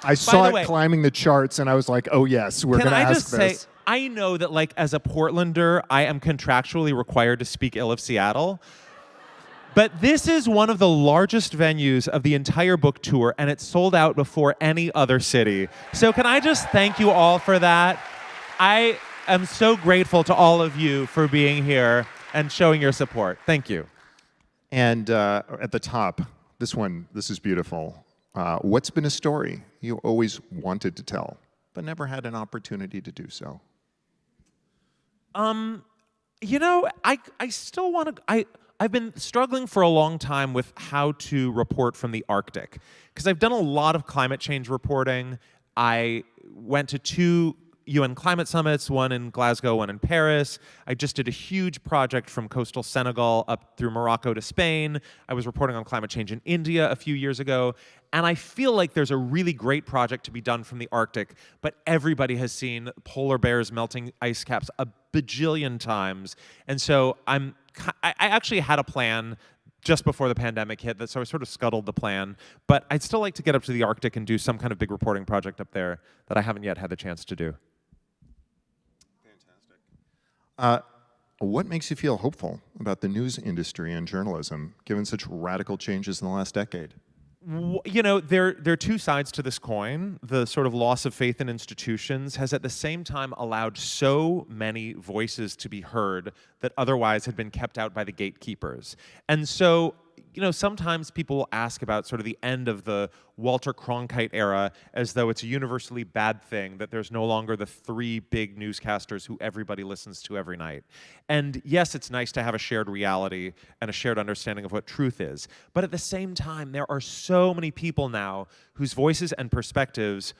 I saw it climbing the charts, and I was like, oh, yes, we're going to ask this. Can I just say, I know that, like, as a Portlander, I am contractually required to speak ill of Seattle. But this is one of the largest venues of the entire book tour, and it's sold out before any other city. So can I just thank you all for that? I am so grateful to all of you for being here and showing your support. Thank you. And at the top, this is beautiful. What's been a story you always wanted to tell, but never had an opportunity to do so? You know, I still want to... I've been struggling for a long time with how to report from the Arctic, because I've done a lot of climate change reporting. I went to 2 UN climate summits, one in Glasgow, one in Paris. I just did a huge project from coastal Senegal up through Morocco to Spain. I was reporting on climate change in India a few years ago. And I feel like there's a really great project to be done from the Arctic, but everybody has seen polar bears melting ice caps a bajillion times. And so I actually had a plan just before the pandemic hit, so I sort of scuttled the plan. But I'd still like to get up to the Arctic and do some kind of big reporting project up there that I haven't yet had the chance to do. Fantastic. What makes you feel hopeful about the news industry and journalism, given such radical changes in the last decade? You know, there are 2 sides to this coin. The sort of loss of faith in institutions has at the same time allowed so many voices to be heard that otherwise had been kept out by the gatekeepers. And so, you know, sometimes people will ask about sort of the end of the Walter Cronkite era as though it's a universally bad thing that there's no longer the 3 big newscasters who everybody listens to every night. And yes, it's nice to have a shared reality and a shared understanding of what truth is. But at the same time, there are so many people now whose voices and perspectives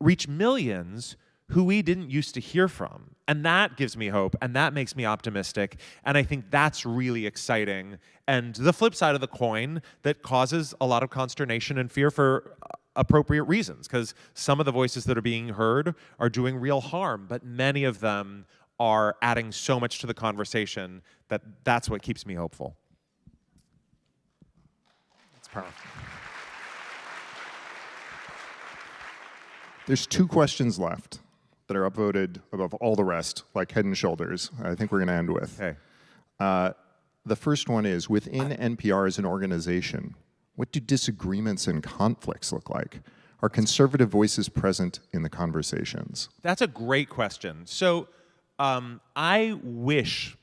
reach millions who we didn't used to hear from. And that gives me hope, and that makes me optimistic, and I think that's really exciting. And the flip side of the coin that causes a lot of consternation and fear for appropriate reasons, because some of the voices that are being heard are doing real harm, but many of them are adding so much to the conversation that that's what keeps me hopeful. That's powerful. There's 2 questions left that are upvoted above all the rest, like head and shoulders. I think we're going to end with. Okay. The first one is, within NPR as an organization, what do disagreements and conflicts look like? Are conservative voices present in the conversations? That's a great question. So I wish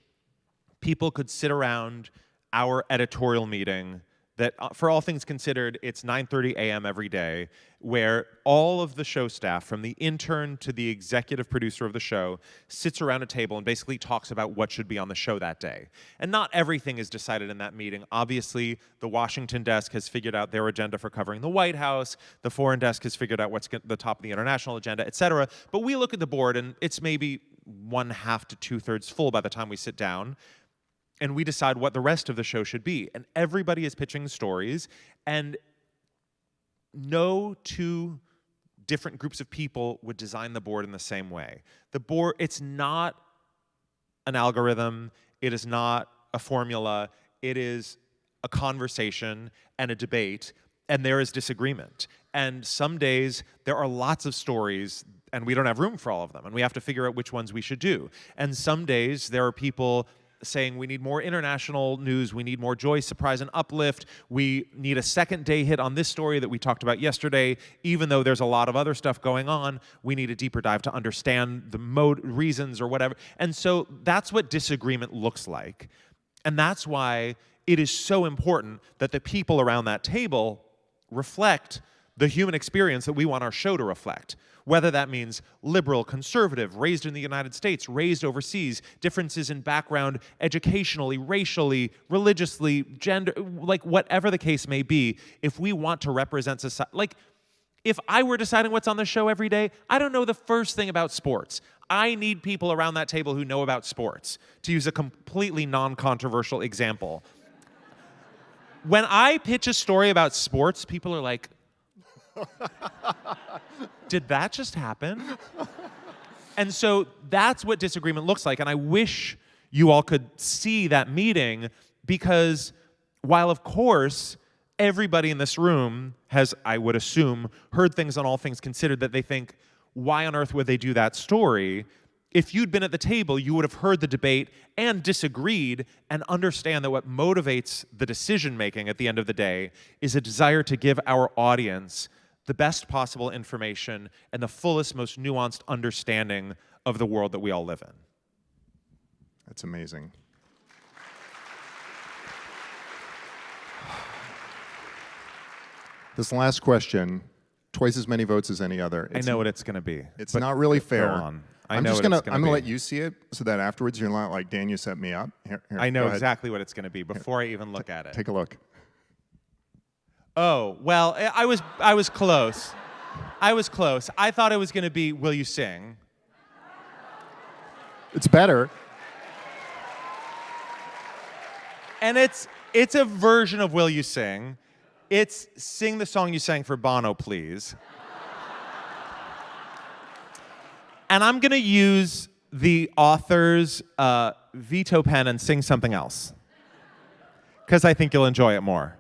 people could sit around our editorial meeting that, for all things considered, it's 9:30 a.m. every day, where all of the show staff, from the intern to the executive producer of the show, sits around a table and basically talks about what should be on the show that day. And not everything is decided in that meeting. Obviously, the Washington desk has figured out their agenda for covering the White House. The foreign desk has figured out what's the top of the international agenda, et cetera. But we look at the board, and it's maybe 1/2 to 2/3 full by the time we sit down. And we decide what the rest of the show should be. And everybody is pitching stories, and no 2 different groups of people would design the board in the same way. The board, it's not an algorithm, it is not a formula, it is a conversation and a debate, and there is disagreement. And some days there are lots of stories and we don't have room for all of them, and we have to figure out which ones we should do. And some days there are people saying we need more international news, we need more joy, surprise, and uplift, we need a second day hit on this story that we talked about yesterday, even though there's a lot of other stuff going on, we need a deeper dive to understand the reasons or whatever. And so that's what disagreement looks like. And that's why it is so important that the people around that table reflect the human experience that we want our show to reflect. Whether that means liberal, conservative, raised in the United States, raised overseas, differences in background, educationally, racially, religiously, gender, like whatever the case may be, if we want to represent society, like if I were deciding what's on the show every day, I don't know the first thing about sports. I need people around that table who know about sports, to use a completely non-controversial example. When I pitch a story about sports, people are like, did that just happen? And so that's what disagreement looks like. And I wish you all could see that meeting, because while, of course, everybody in this room has, I would assume, heard things on All Things Considered that they think, why on earth would they do that story? If you'd been at the table, you would have heard the debate and disagreed and understand that what motivates the decision-making at the end of the day is a desire to give our audience the best possible information and the fullest, most nuanced understanding of the world that we all live in. That's amazing. This last question, twice as many votes as any other. I know what it's going to be. It's not really fair. Go on. I'm going to let you see it so that afterwards you're not like, Dan, you set me up. Here, I know exactly what it's going to be before I even look at it. Take a look. Oh, well, I was close. I was close. I thought it was going to be, will you sing? It's better. And it's a version of Will You Sing. It's Sing the Song You Sang for Bono, Please. And I'm going to use the author's veto pen and sing something else, because I think you'll enjoy it more.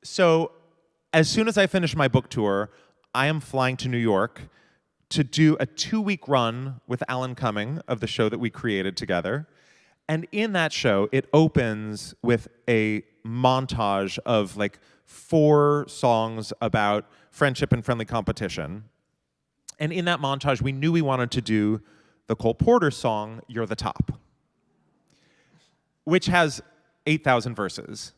So as soon as I finish my book tour, I am flying to New York to do a 2-week run with Alan Cumming of the show that we created together. And in that show, it opens with a montage of like 4 songs about friendship and friendly competition. And in that montage, we knew we wanted to do the Cole Porter song, You're the Top, which has 8,000 verses,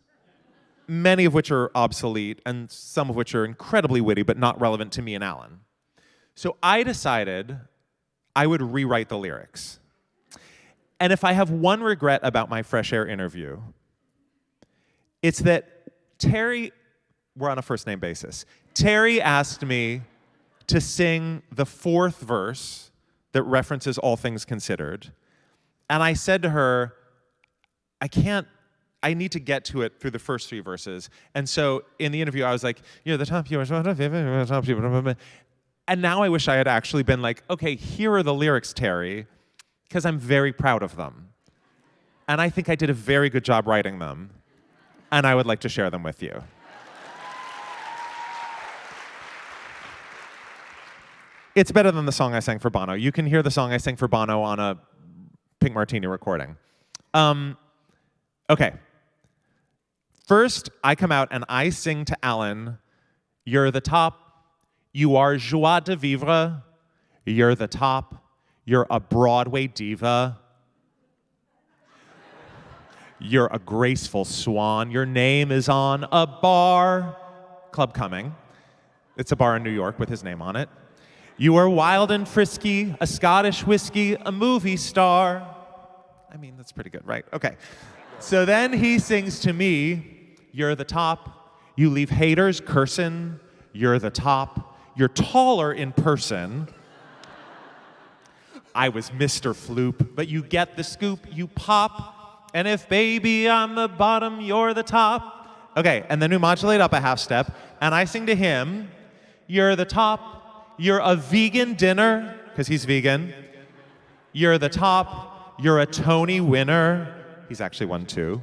many of which are obsolete and some of which are incredibly witty but not relevant to me and Alan. So I decided I would rewrite the lyrics. And if I have one regret about my Fresh Air interview, it's that Terry, we're on a first name basis, Terry asked me to sing the 4th verse that references All Things Considered. And I said to her, I need to get to it through the first 3 verses. And so in the interview, I was like, you're the top, you're the top. And now I wish I had actually been like, okay, here are the lyrics, Terry, because I'm very proud of them. And I think I did a very good job writing them. And I would like to share them with you. It's better than the song I sang for Bono. You can hear the song I sang for Bono on a Pink Martini recording. Okay. First, I come out and I sing to Alan, you're the top, you are joie de vivre, you're the top, you're a Broadway diva, you're a graceful swan, your name is on a bar, Club Cumming. It's a bar in New York with his name on it. You are wild and frisky, a Scottish whiskey, a movie star. I mean, that's pretty good, right? Okay. So then he sings to me, you're the top, you leave haters cursing, you're the top, you're taller in person. I was Mr. Floop, but you get the scoop, you pop, and if baby I'm the bottom, you're the top. Okay, and then we modulate up a half step, and I sing to him, you're the top, You're a vegan dinner, because he's vegan. You're the top. You're a Tony winner. He's actually won 2.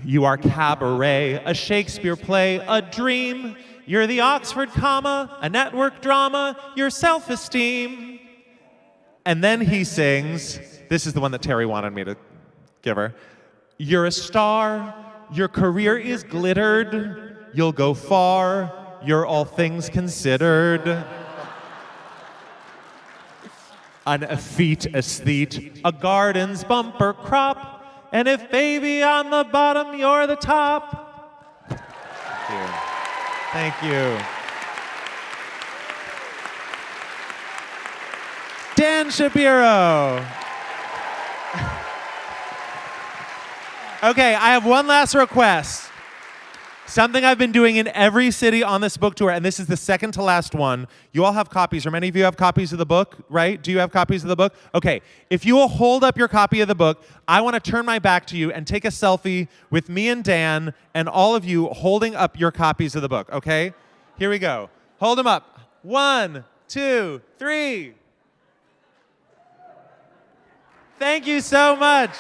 You are cabaret, a Shakespeare play, a dream. You're the Oxford comma, a network drama, your self-esteem. And then he sings, this is the one that Terry wanted me to give her. You're a star, your career is glittered, you'll go far, you're all things considered. An effete aesthete, a garden's bumper crop, and if baby on the bottom, you're the top. Thank you. Thank you. Dan Shapiro. Okay, I have one last request. Something I've been doing in every city on this book tour, and this is the second to last one. You all have copies, or many of you have copies of the book, right? Do you have copies of the book? Okay, if you will hold up your copy of the book, I want to turn my back to you and take a selfie with me and Dan and all of you holding up your copies of the book, okay? Here we go. Hold them up. 1, 2, 3. Thank you so much.